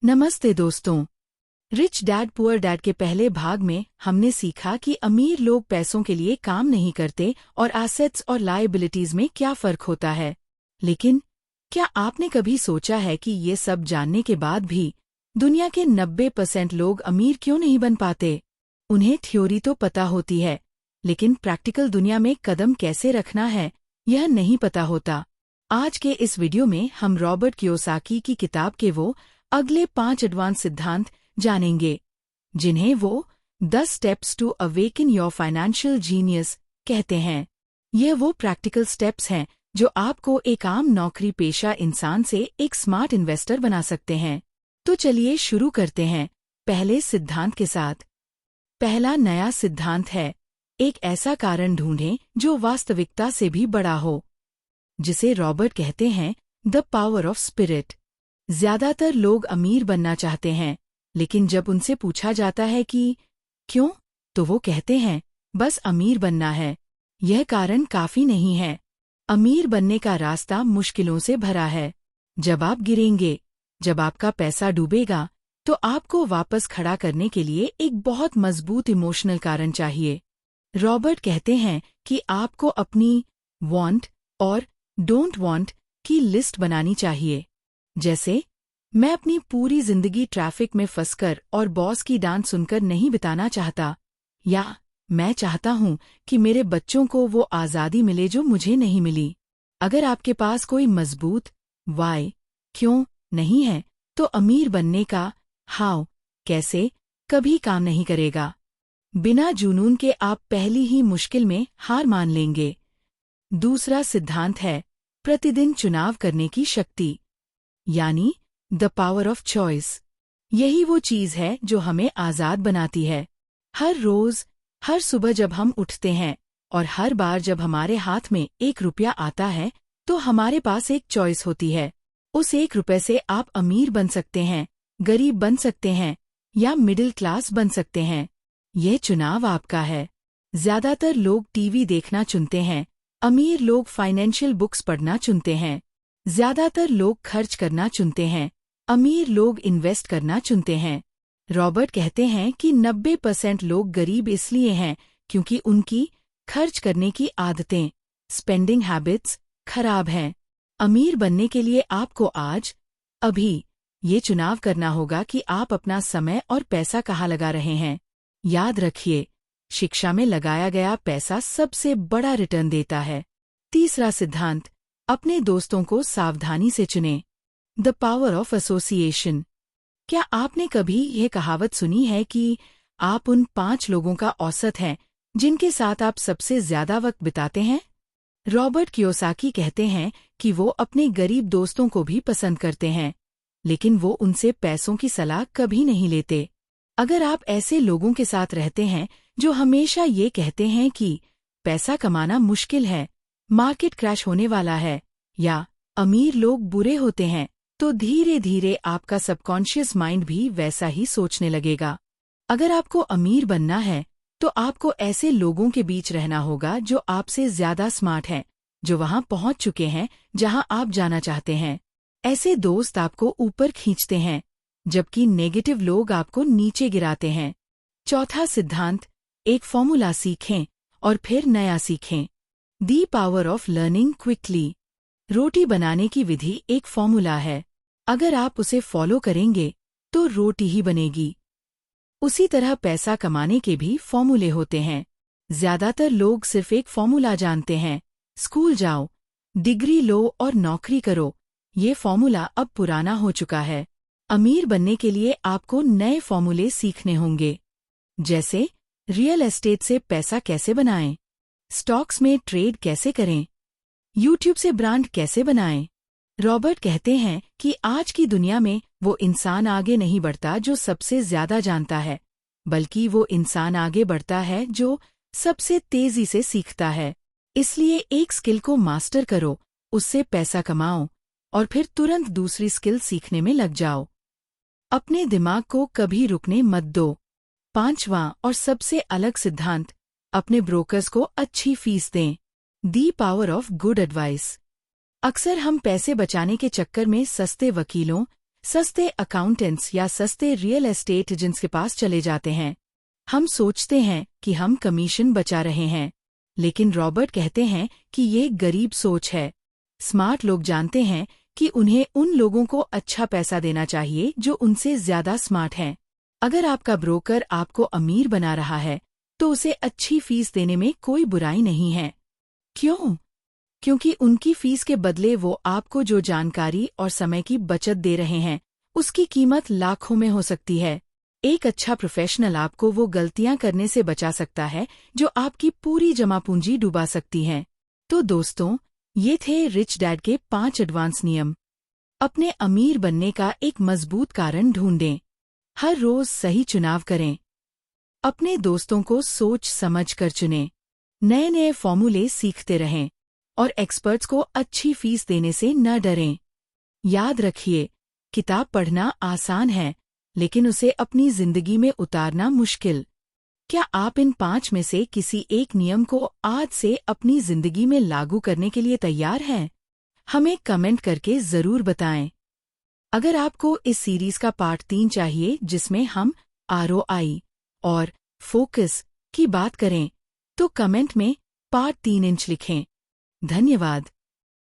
नमस्ते दोस्तों। Rich dad poor dad के पहले भाग में हमने सीखा कि अमीर लोग पैसों के लिए काम नहीं करते और एसेट्स और लायबिलिटीज में क्या फर्क होता है। लेकिन क्या आपने कभी सोचा है कि ये सब जानने के बाद भी दुनिया के 90% लोग अमीर क्यों नहीं बन पाते? उन्हें थ्योरी तो पता होती है, लेकिन प्रैक्टिकल दुनिया में कदम कैसे रखना है यह नहीं पता होता। आज के इस वीडियो में हम रॉबर्ट कियोसाकी की किताब के वो अगले 5 एडवांस सिद्धांत जानेंगे, जिन्हें वो 10 steps to awaken your financial genius कहते हैं। ये वो प्रैक्टिकल स्टेप्स हैं जो आपको एक आम नौकरी पेशा इंसान से एक स्मार्ट इन्वेस्टर बना सकते हैं। तो चलिए शुरू करते हैं पहले सिद्धांत के साथ। पहला नया सिद्धांत है, एक ऐसा कारण ढूंढें जो वास्तविकता से भी बड़ा हो, जिसे रॉबर्ट कहते हैं द पावर ऑफ स्पिरिट। ज्यादातर लोग अमीर बनना चाहते हैं, लेकिन जब उनसे पूछा जाता है कि क्यों, तो वो कहते हैं बस अमीर बनना है। यह कारण काफी नहीं है। अमीर बनने का रास्ता मुश्किलों से भरा है। जब आप गिरेंगे, जब आपका पैसा डूबेगा, तो आपको वापस खड़ा करने के लिए एक बहुत मजबूत इमोशनल कारण चाहिए। रॉबर्ट कहते हैं कि आपको अपनी वांट और डोंट वांट की लिस्ट बनानी चाहिए। जैसे, मैं अपनी पूरी जिंदगी ट्रैफिक में फंसकर और बॉस की डांट सुनकर नहीं बिताना चाहता, या मैं चाहता हूं कि मेरे बच्चों को वो आज़ादी मिले जो मुझे नहीं मिली। अगर आपके पास कोई मजबूत वाई क्यों नहीं है, तो अमीर बनने का हाउ कैसे कभी काम नहीं करेगा। बिना जुनून के आप पहली ही मुश्किल में हार मान लेंगे। दूसरा सिद्धांत है प्रतिदिन चुनाव करने की शक्ति, यानी द पावर ऑफ चॉइस। यही वो चीज है जो हमें आजाद बनाती है। हर रोज, हर सुबह जब हम उठते हैं और हर बार जब हमारे हाथ में 1 रुपया आता है, तो हमारे पास एक चॉइस होती है। उस 1 रुपये से आप अमीर बन सकते हैं, गरीब बन सकते हैं या मिडिल क्लास बन सकते हैं। यह चुनाव आपका है। ज्यादातर लोग टीवी देखना चुनते हैं, अमीर लोग फाइनेंशियल बुक्स पढ़ना चुनते हैं। ज्यादातर लोग खर्च करना चुनते हैं, अमीर लोग इन्वेस्ट करना चुनते हैं। रॉबर्ट कहते हैं कि 90% लोग गरीब इसलिए हैं क्योंकि उनकी खर्च करने की आदतें, स्पेंडिंग हैबिट्स खराब हैं। अमीर बनने के लिए आपको आज, अभी, ये चुनाव करना होगा कि आप अपना समय और पैसा कहाँ लगा रहे हैं। याद रखिए, शिक्षा में लगाया गया पैसा सबसे बड़ा रिटर्न देता है। तीसरा सिद्धांत, अपने दोस्तों को सावधानी से चुनें। The power of association. क्या आपने कभी यह कहावत सुनी है कि आप उन 5 लोगों का औसत हैं जिनके साथ आप सबसे ज्यादा वक्त बिताते हैं? रॉबर्ट कियोसाकी कहते हैं कि वो अपने गरीब दोस्तों को भी पसंद करते हैं, लेकिन वो उनसे पैसों की सलाह कभी नहीं लेते। अगर आप ऐसे लोगों के साथ रहते हैं जो हमेशा ये कहते हैं कि पैसा कमाना मुश्किल है, मार्केट क्रैश होने वाला है, या अमीर लोग बुरे होते हैं, तो धीरे धीरे आपका सबकॉन्शियस माइंड भी वैसा ही सोचने लगेगा। अगर आपको अमीर बनना है, तो आपको ऐसे लोगों के बीच रहना होगा जो आपसे ज्यादा स्मार्ट हैं, जो वहां पहुंच चुके हैं जहां आप जाना चाहते हैं। ऐसे दोस्त आपको ऊपर खींचते हैं, जबकि नेगेटिव लोग आपको नीचे गिराते हैं। चौथा सिद्धांत, एक फॉर्मूला सीखें और फिर नया सीखें। The power of learning quickly. रोटी बनाने की विधि एक फॉर्मूला है। अगर आप उसे फॉलो करेंगे तो रोटी ही बनेगी। उसी तरह पैसा कमाने के भी फॉर्मूले होते हैं। ज्यादातर लोग सिर्फ एक फॉर्मूला जानते हैं, स्कूल जाओ, डिग्री लो और नौकरी करो। ये फॉर्मूला अब पुराना हो चुका है। अमीर बनने के लिए आपको नए फॉर्मूले सीखने होंगे, जैसे रियल एस्टेट से पैसा कैसे बनाएं, स्टॉक्स में ट्रेड कैसे करें, यूट्यूब से ब्रांड कैसे बनाएं। रॉबर्ट कहते हैं कि आज की दुनिया में वो इंसान आगे नहीं बढ़ता जो सबसे ज्यादा जानता है, बल्कि वो इंसान आगे बढ़ता है जो सबसे तेजी से सीखता है। इसलिए एक स्किल को मास्टर करो, उससे पैसा कमाओ और फिर तुरंत दूसरी स्किल सीखने में लग जाओ। अपने दिमाग को कभी रुकने मत दो। 5वां और सबसे अलग सिद्धांत, अपने ब्रोकर्स को अच्छी फीस दें। दी पावर ऑफ गुड एडवाइस। अक्सर हम पैसे बचाने के चक्कर में सस्ते वकीलों, सस्ते अकाउंटेंट्स या सस्ते रियल एस्टेट एजेंट्स के पास चले जाते हैं। हम सोचते हैं कि हम कमीशन बचा रहे हैं, लेकिन रॉबर्ट कहते हैं कि ये गरीब सोच है। स्मार्ट लोग जानते हैं कि उन्हें उन लोगों को अच्छा पैसा देना चाहिए जो उनसे ज्यादा स्मार्ट हैं। अगर आपका ब्रोकर आपको अमीर बना रहा है, तो उसे अच्छी फीस देने में कोई बुराई नहीं है। क्यों? क्योंकि उनकी फीस के बदले वो आपको जो जानकारी और समय की बचत दे रहे हैं, उसकी कीमत लाखों में हो सकती है। एक अच्छा प्रोफेशनल आपको वो गलतियां करने से बचा सकता है जो आपकी पूरी जमा पूंजी डुबा सकती हैं। तो दोस्तों, ये थे रिच डैड के 5 एडवांस नियम। अपने अमीर बनने का एक मजबूत कारण ढूंढें। हर रोज सही चुनाव करें। अपने दोस्तों को सोच समझ कर चुनें। नए नए फॉर्मूले सीखते रहें और एक्सपर्ट्स को अच्छी फीस देने से न डरें। याद रखिए, किताब पढ़ना आसान है, लेकिन उसे अपनी जिंदगी में उतारना मुश्किल। क्या आप इन 5 में से किसी एक नियम को आज से अपनी जिंदगी में लागू करने के लिए तैयार हैं? हमें कमेंट करके जरूर बताएं। अगर आपको इस सीरीज का पार्ट 3 चाहिए जिसमें हम ROI और फोकस की बात करें, तो कमेंट में पार्ट 3 इंच लिखें। धन्यवाद।